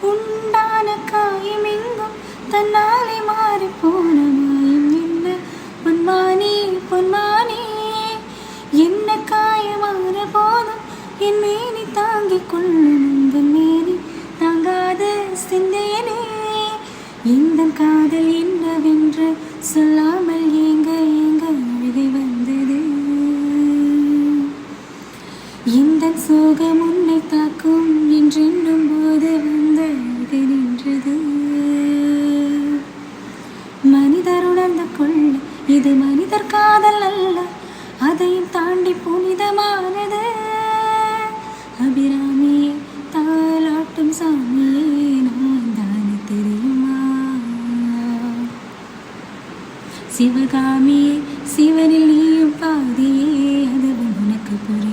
உண்டான காயமெங்கும் தன்னாலே மாறி போன மாயம் என்ன பொன்மானே பொன்மானே என்ன காயமான போதும் என் மேனி தாங்கிக் கொள்ளும் உந்தன் மேனி தாங்காத சிந்தேனே இந்த காதல் என்னவென்று சொல்லாமல் ஏங்க ஏங்க அழுகை வந்தது இந்த சோகம் உன்னை தாக்கும் என்றென்னும் போது வந்த அழுகை நின்றது மனிதர் உணர்ந்து கொள்ள இது மனிதர் காதல் அல்ல அதையும் தாண்டி புனிதமானது அபிராமியே தாலாட்டும் சாமியே நான் தானே தெரியுமா சிவகாமியே சிவனில் நீயும் பாதியே அதுவும் உனக்கு புரியும்